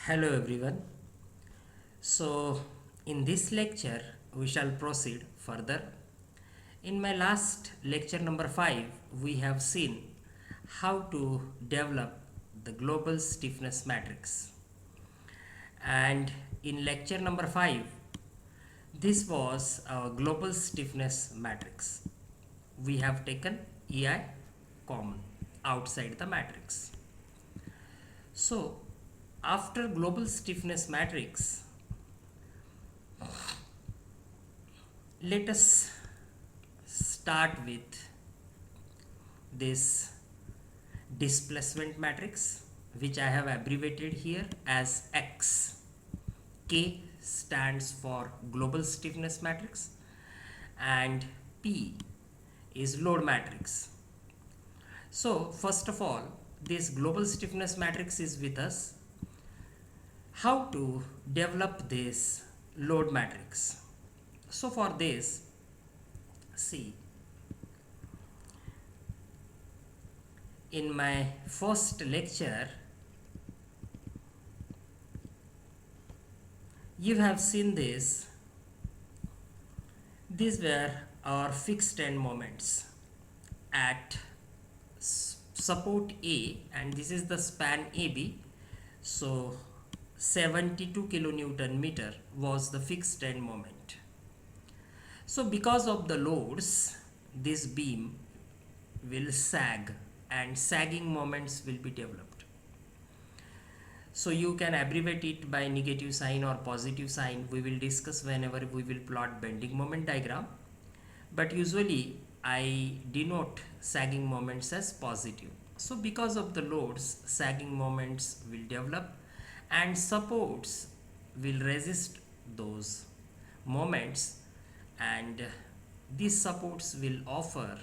Hello everyone. So, in this lecture, we shall proceed further. In my last lecture number 5, we have seen how to develop the global stiffness matrix. And in lecture number 5, this was our global stiffness matrix. We have taken EI common outside the matrix. So, after global stiffness matrix, let us start with this displacement matrix, which I have abbreviated here as X. K stands for global stiffness matrix and P is load matrix. So first of all, this global stiffness matrix is with us. How to develop this load matrix? So for this, see, in my first lecture, you have seen this. These were our fixed end moments at support A, and this is the span AB. So 72 kilonewton meter was the fixed end moment. So because of the loads, this beam will sag and sagging moments will be developed. So you can abbreviate it by negative sign or positive sign. We will discuss whenever we will plot bending moment diagram. But usually I denote sagging moments as positive. So because of the loads, sagging moments will develop and supports will resist those moments, and these supports will offer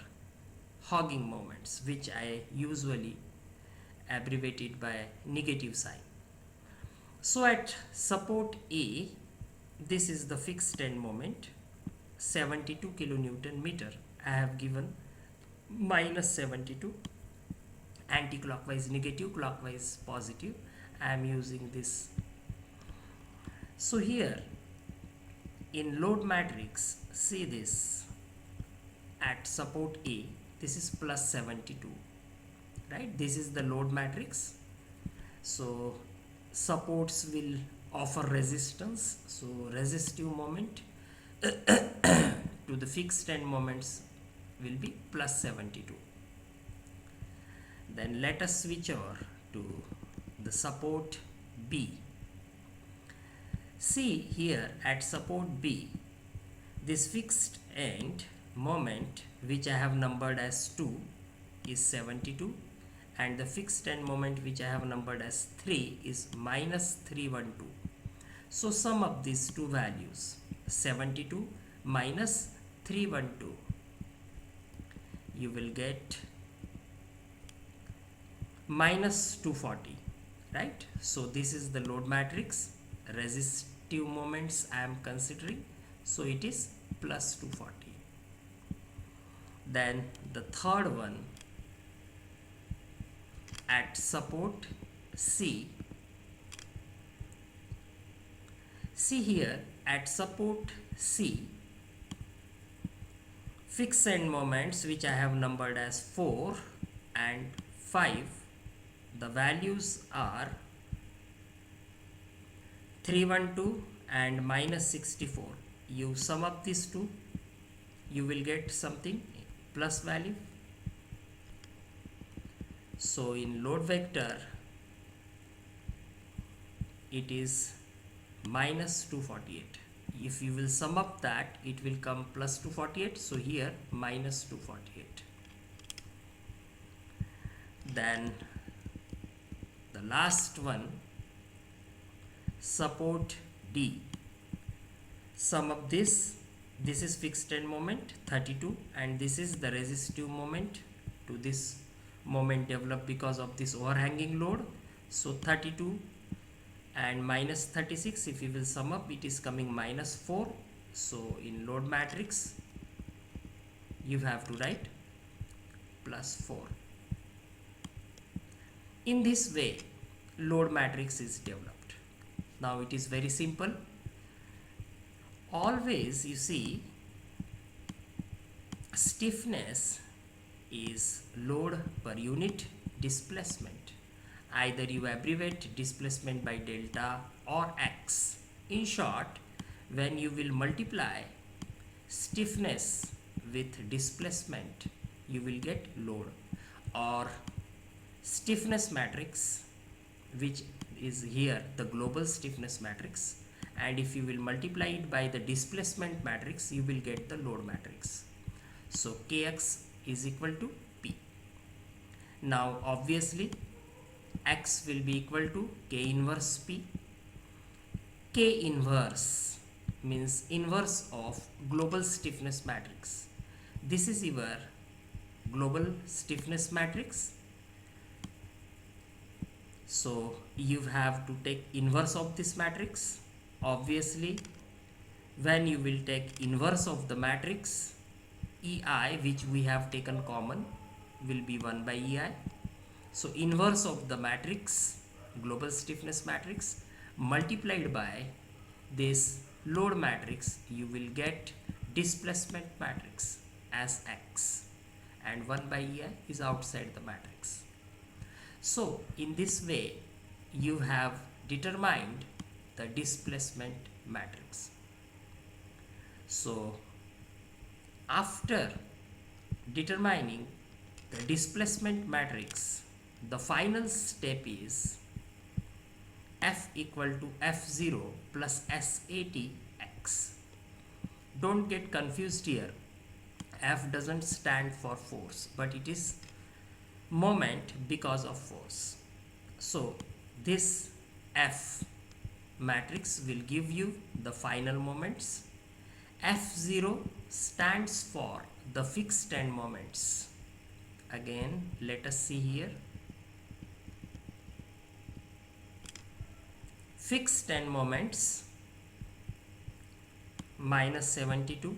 hogging moments, which I usually abbreviate it by negative sign. So at support A, this is the fixed end moment, 72 kilonewton meter. I have given minus 72, anti-clockwise negative, clockwise positive. I am using this. So here in load matrix, see this, at support A, this is plus 72, right? This is the load matrix. So supports will offer resistance, so resistive moment to the fixed end moments will be plus 72. Then let us switch over to the support B. See here at support B, this fixed end moment, which I have numbered as 2, is 72, and the fixed end moment which I have numbered as 3 is minus 312. So sum up these two values, 72 minus 312, you will get minus 240, right? So this is the load matrix, resistive moments I am considering, so it is plus 240. Then the third one at support C. See here at support C, fixed end moments which I have numbered as 4 and 5, the values are 312 and minus 64. You sum up these two, you will get something plus value. So in load vector, it is minus 248. If you will sum up that, it will come plus 248. So here minus 248. Then the last one, support D. Sum up this. This is fixed end moment 32, and this is the resistive moment to this moment developed because of this overhanging load. So 32 and minus 36, if you will sum up, it is coming minus 4. So in load matrix, you have to write plus 4. In this way, load matrix is developed. Now it is very simple. Always you see, stiffness is load per unit displacement. Either you abbreviate displacement by delta or x. In short, when you will multiply stiffness with displacement, you will get load, or stiffness matrix, which is here the global stiffness matrix, and if you will multiply it by the displacement matrix, you will get the load matrix. So Kx is equal to P. Now obviously x will be equal to K inverse P. K inverse means inverse of global stiffness matrix. This is your global stiffness matrix. So you have to take inverse of this matrix. Obviously, when you will take inverse of the matrix, EI, which we have taken common, will be 1 by EI. So inverse of the matrix, global stiffness matrix, multiplied by this load matrix, you will get displacement matrix as X, and 1 by EI is outside the matrix. So in this way you have determined the displacement matrix. So after determining the displacement matrix, the final step is F equal to F0 plus SAT X. Don't get confused here. F doesn't stand for force, but it is moment because of force. So this F matrix will give you the final moments. F0 stands for the fixed end moments. Again, let us see here. Fixed end moments minus 72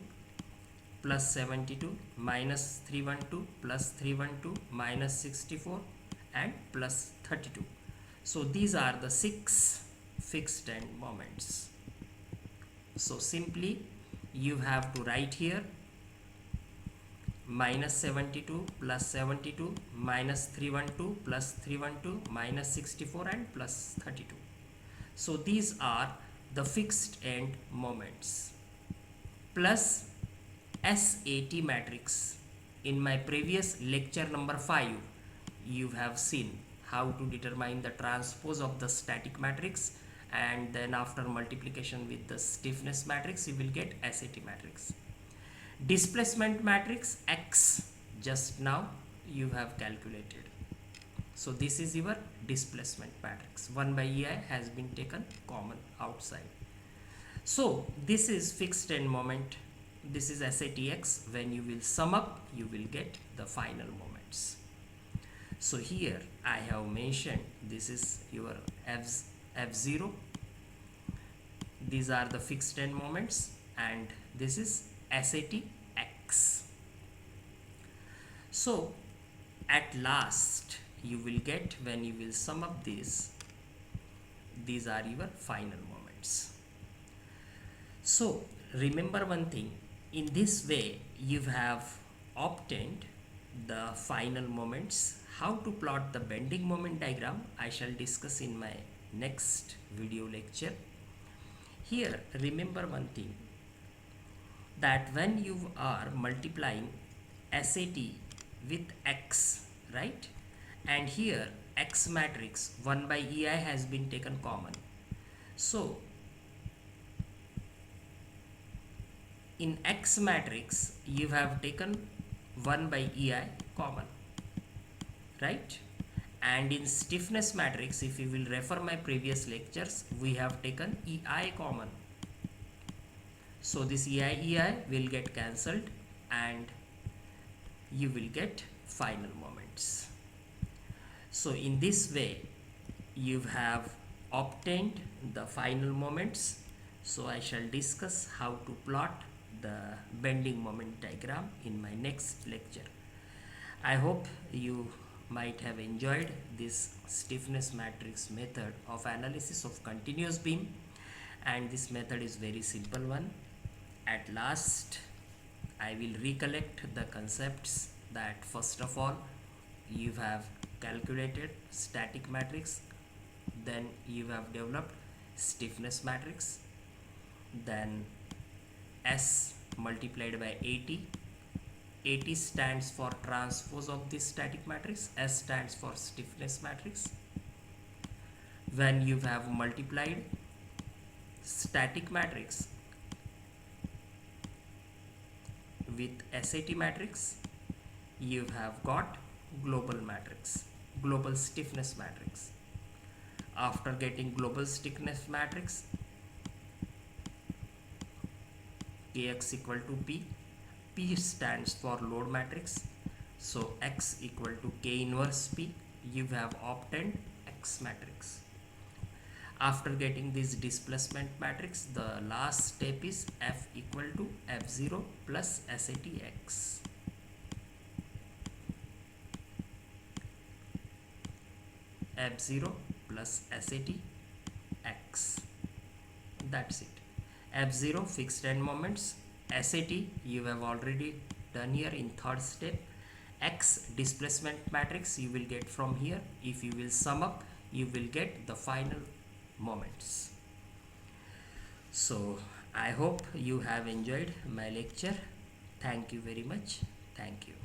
plus 72 minus 312 plus 312 minus 64 and plus 32. So these are the 6 fixed end moments. So simply you have to write here minus 72 plus 72 minus 312 plus 312 minus 64 and plus 32. So these are the fixed end moments plus SAT matrix. In my previous lecture number 5, you have seen how to determine the transpose of the static matrix, and then after multiplication with the stiffness matrix you will get SAT matrix. Displacement matrix X just now you have calculated. So this is your displacement matrix. 1 by EI has been taken common outside. So this is fixed end moment. This is SATX. When you will sum up, you will get the final moments. So here I have mentioned this is your F0. These are the fixed end moments, and this is SATX. So at last you will get, when you will sum up this, these are your final moments. So remember one thing, in this way you have obtained the final moments. How to plot the bending moment diagram I shall discuss in my next video lecture. Here remember one thing, that when you are multiplying SAT with X, right, and here X matrix 1 by EI has been taken common. So in X matrix you have taken 1 by EI common, right, and in stiffness matrix, if you will refer my previous lectures, we have taken EI common. So this EI will get cancelled and you will get final moments. So in this way you have obtained the final moments. So I shall discuss how to plot the bending moment diagram in my next lecture. I hope you might have enjoyed this stiffness matrix method of analysis of continuous beam, and this method is very simple one. At last I will recollect the concepts that first of all you have calculated static matrix, then you have developed stiffness matrix, then S multiplied by 80. 80 stands for transpose of this static matrix, S stands for stiffness matrix. When you have multiplied static matrix with SAT matrix, you have got global matrix, global stiffness matrix. After getting global stiffness matrix, Kx equal to P. P stands for load matrix. So X equal to K inverse P. You have obtained X matrix. After getting this displacement matrix, the last step is F equal to F0 plus SATX. F0 plus SATX. That's it. F0 fixed end moments, SAT you have already done here in third step. X displacement matrix you will get from here. If you will sum up, you will get the final moments. So I hope you have enjoyed my lecture. Thank you very much. Thank you.